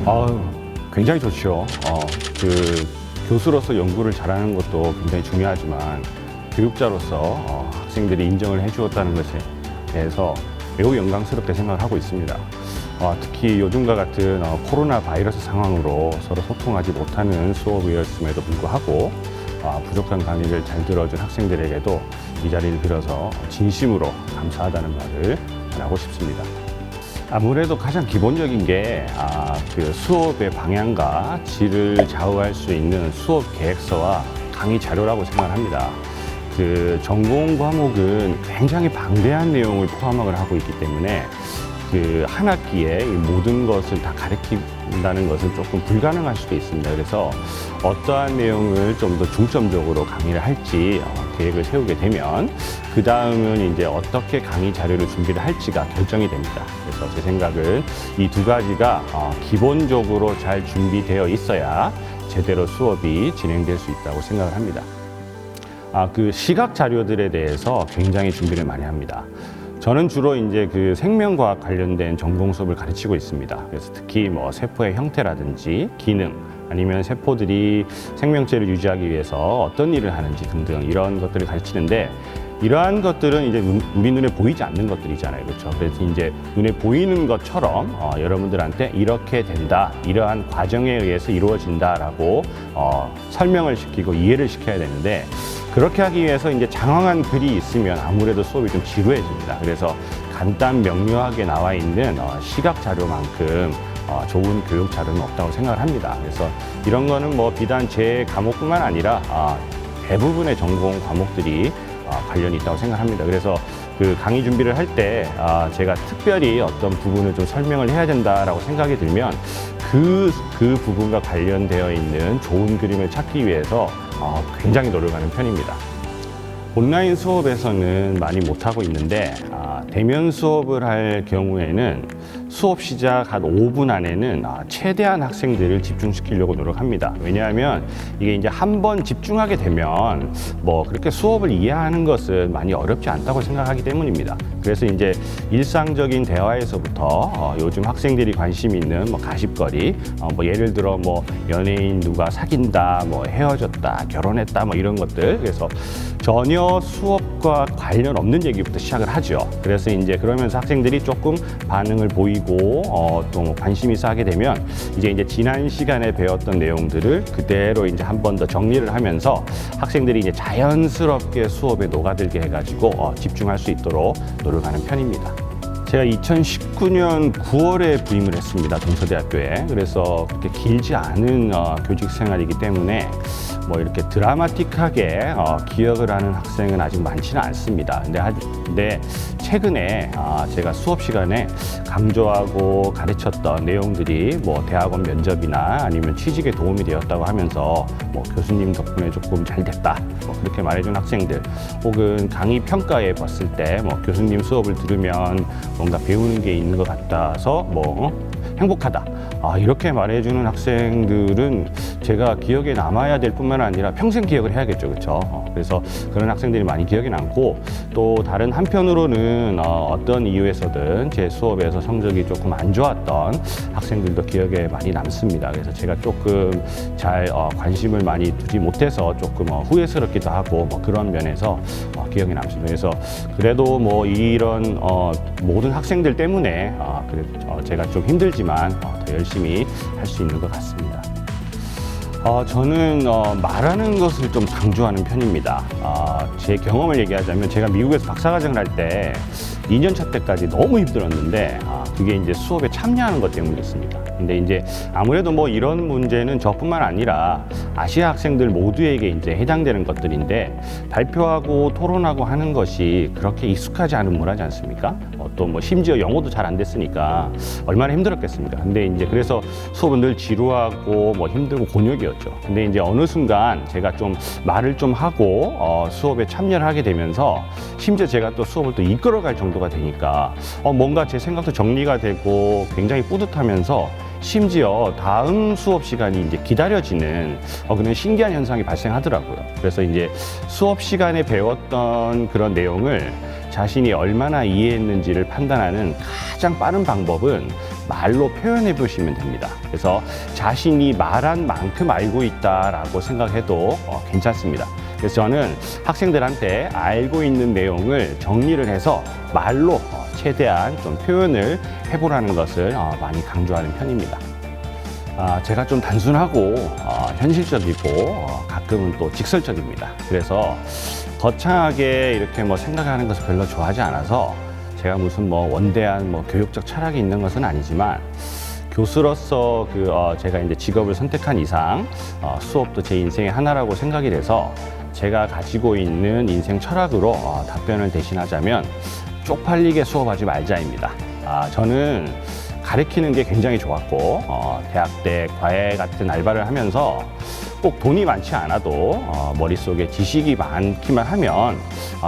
아유, 굉장히 좋죠. 그 교수로서 연구를 잘하는 것도 굉장히 중요하지만 교육자로서 학생들이 인정을 해주었다는 것에 대해서 매우 영광스럽게 생각을 하고 있습니다. 특히 요즘과 같은 코로나 바이러스 상황으로 서로 소통하지 못하는 수업이었음에도 불구하고 부족한 강의를 잘 들어준 학생들에게도 이 자리를 빌어서 진심으로 감사하다는 말을 전하고 싶습니다. 아무래도 가장 기본적인 게 그 수업의 방향과 질을 좌우할 수 있는 수업 계획서와 강의 자료라고 생각합니다. 그 전공 과목은 굉장히 방대한 내용을 포함을 하고 있기 때문에 그 한 학기에 이 모든 것을 다 가르친다는 것은 조금 불가능할 수도 있습니다. 그래서 어떠한 내용을 좀 더 중점적으로 강의를 할지 계획을 세우게 되면 그 다음은 이제 어떻게 강의 자료를 준비를 할지가 결정이 됩니다. 그래서 제 생각은 이 두 가지가 기본적으로 잘 준비되어 있어야 제대로 수업이 진행될 수 있다고 생각을 합니다. 그 시각 자료들에 대해서 굉장히 준비를 많이 합니다. 저는 주로 이제 그 생명과학 관련된 전공 수업을 가르치고 있습니다. 그래서 특히 뭐 세포의 형태라든지 기능, 아니면 세포들이 생명체를 유지하기 위해서 어떤 일을 하는지 등등 이런 것들을 가르치는데, 이러한 것들은 이제 우리 눈에 보이지 않는 것들이잖아요. 그렇죠? 그래서 이제 눈에 보이는 것처럼 여러분들한테 이렇게 된다, 이러한 과정에 의해서 이루어진다라고 설명을 시키고 이해를 시켜야 되는데, 그렇게 하기 위해서 이제 장황한 글이 있으면 아무래도 수업이 좀 지루해집니다. 그래서 간단 명료하게 나와 있는 시각 자료만큼 좋은 교육 자료는 없다고 생각을 합니다. 그래서 이런 거는 뭐 비단 제 과목뿐만 아니라 대부분의 전공 과목들이 관련이 있다고 생각합니다. 그래서 그 강의 준비를 할 때 제가 특별히 어떤 부분을 좀 설명을 해야 된다라고 생각이 들면 그 부분과 관련되어 있는 좋은 그림을 찾기 위해서 굉장히 노력하는 편입니다. 온라인 수업에서는 많이 못하고 있는데 대면 수업을 할 경우에는 수업 시작 한 5분 안에는 최대한 학생들을 집중시키려고 노력합니다. 왜냐하면 이게 이제 한번 집중하게 되면 뭐 그렇게 수업을 이해하는 것은 많이 어렵지 않다고 생각하기 때문입니다. 그래서 이제 일상적인 대화에서부터 요즘 학생들이 관심 있는 뭐 가십거리, 뭐 예를 들어 뭐 연예인 누가 사귄다, 뭐 헤어졌다, 결혼했다, 뭐 이런 것들. 그래서 전혀 수업과 관련 없는 얘기부터 시작을 하죠. 그래서 이제 그러면서 학생들이 조금 반응을 보이고 또 관심이 쌓게 되면 이제 지난 시간에 배웠던 내용들을 그대로 이제 한 번 더 정리를 하면서 학생들이 이제 자연스럽게 수업에 녹아들게 해가지고 집중할 수 있도록 노력하는 편입니다. 제가 2019년 9월에 부임을 했습니다. 동서대학교에. 그래서 그렇게 길지 않은 교직 생활이기 때문에 뭐 이렇게 드라마틱하게 기억을 하는 학생은 아직 많지는 않습니다. 근데 최근에 제가 수업 시간에 강조하고 가르쳤던 내용들이 뭐 대학원 면접이나 아니면 취직에 도움이 되었다고 하면서 뭐 교수님 덕분에 조금 잘 됐다, 뭐 그렇게 말해준 학생들, 혹은 강의 평가에 봤을 때 뭐 교수님 수업을 들으면 뭔가 배우는 게 있는 것 같아서 뭐 행복하다, 이렇게 말해주는 학생들은 제가 기억에 남아야 될 뿐만 아니라 평생 기억을 해야겠죠. 그렇죠? 그래서 그런 학생들이 많이 기억에 남고, 또 다른 한편으로는 어떤 이유에서든 제 수업에서 성적이 조금 안 좋았던 학생들도 기억에 많이 남습니다. 그래서 제가 조금 잘 관심을 많이 두지 못해서 조금 후회스럽기도 하고 뭐 그런 면에서 기억에 남습니다. 그래서 그래도 뭐 이런 모든 학생들 때문에 제가 좀 힘들지만 더 열심히 할 수 있는 것 같습니다. 저는 말하는 것을 좀 강조하는 편입니다. 제 경험을 얘기하자면 제가 미국에서 박사과정을 할 때 2년차 때까지 너무 힘들었는데 그게 이제 수업에 참여하는 것 때문이었습니다. 근데 이제 아무래도 뭐 이런 문제는 저뿐만 아니라 아시아 학생들 모두에게 이제 해당되는 것들인데, 발표하고 토론하고 하는 것이 그렇게 익숙하지 않은 문화지 않습니까? 또 뭐 심지어 영어도 잘 안 됐으니까 얼마나 힘들었겠습니까? 근데 이제 그래서 수업은 늘 지루하고 뭐 힘들고 곤욕이었죠. 근데 이제 어느 순간 제가 좀 말을 좀 하고 수업에 참여를 하게 되면서, 심지어 제가 또 수업을 또 이끌어갈 정도가 되니까 뭔가 제 생각도 정리가 되고 굉장히 뿌듯하면서, 심지어 다음 수업 시간이 이제 기다려지는 그런 신기한 현상이 발생하더라고요. 그래서 이제 수업 시간에 배웠던 그런 내용을 자신이 얼마나 이해했는지를 판단하는 가장 빠른 방법은 말로 표현해 보시면 됩니다. 그래서 자신이 말한 만큼 알고 있다라고 생각해도 괜찮습니다. 그래서 저는 학생들한테 알고 있는 내용을 정리를 해서 말로 최대한 좀 표현을 해보라는 것을 많이 강조하는 편입니다. 제가 좀 단순하고 현실적이고 가끔은 또 직설적입니다. 그래서 거창하게 이렇게 뭐 생각하는 것을 별로 좋아하지 않아서 제가 무슨 뭐 원대한 뭐 교육적 철학이 있는 것은 아니지만 교수로서 제가 이제 직업을 선택한 이상 수업도 제 인생의 하나라고 생각이 돼서 제가 가지고 있는 인생 철학으로 답변을 대신하자면 쪽팔리게 수업하지 말자입니다. 저는 가르치는 게 굉장히 좋았고 대학 때 과외 같은 알바를 하면서 꼭 돈이 많지 않아도 머릿속에 지식이 많기만 하면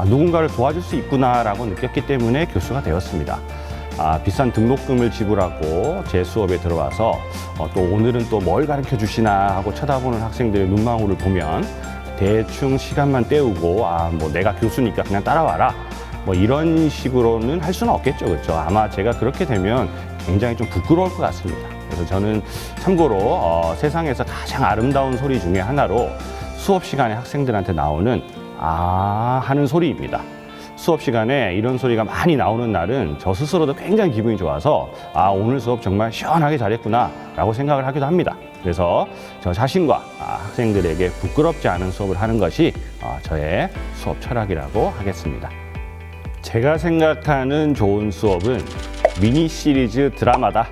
누군가를 도와줄 수 있구나라고 느꼈기 때문에 교수가 되었습니다. 비싼 등록금을 지불하고 제 수업에 들어와서 또 오늘은 또 뭘 가르쳐 주시나 하고 쳐다보는 학생들의 눈망울을 보면 대충 시간만 때우고 뭐 내가 교수니까 그냥 따라와라 뭐 이런 식으로는 할 수는 없겠죠. 그렇죠? 아마 제가 그렇게 되면 굉장히 좀 부끄러울 것 같습니다. 그래서 저는 참고로 세상에서 가장 아름다운 소리 중에 하나로 수업 시간에 학생들한테 나오는 하는 소리입니다. 수업 시간에 이런 소리가 많이 나오는 날은 저 스스로도 굉장히 기분이 좋아서 오늘 수업 정말 시원하게 잘했구나 라고 생각을 하기도 합니다. 그래서 저 자신과 학생들에게 부끄럽지 않은 수업을 하는 것이 저의 수업 철학이라고 하겠습니다. 제가 생각하는 좋은 수업은 미니 시리즈 드라마다.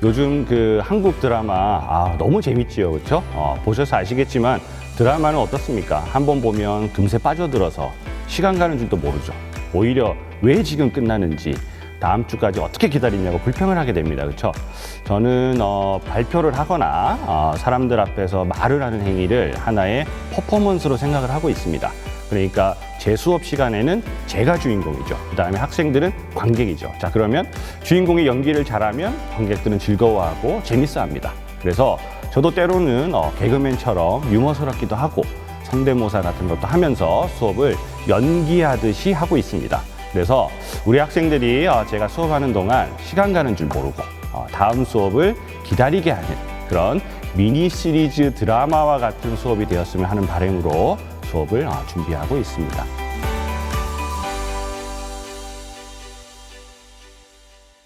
요즘 한국 드라마 너무 재밌지요, 그렇죠? 보셔서 아시겠지만 드라마는 어떻습니까? 한번 보면 금세 빠져들어서 시간 가는 줄도 모르죠. 오히려 왜 지금 끝나는지 다음 주까지 어떻게 기다리냐고 불평을 하게 됩니다, 그렇죠? 저는 발표를 하거나 사람들 앞에서 말을 하는 행위를 하나의 퍼포먼스로 생각을 하고 있습니다. 그러니까 제 수업 시간에는 제가 주인공이죠. 그 다음에 학생들은 관객이죠. 자, 그러면 주인공이 연기를 잘하면 관객들은 즐거워하고 재밌어합니다. 그래서 저도 때로는 개그맨처럼 유머스럽기도 하고 성대모사 같은 것도 하면서 수업을 연기하듯이 하고 있습니다. 그래서 우리 학생들이 제가 수업하는 동안 시간 가는 줄 모르고 다음 수업을 기다리게 하는 그런 미니 시리즈 드라마와 같은 수업이 되었으면 하는 바람으로 수업을 준비하고 있습니다.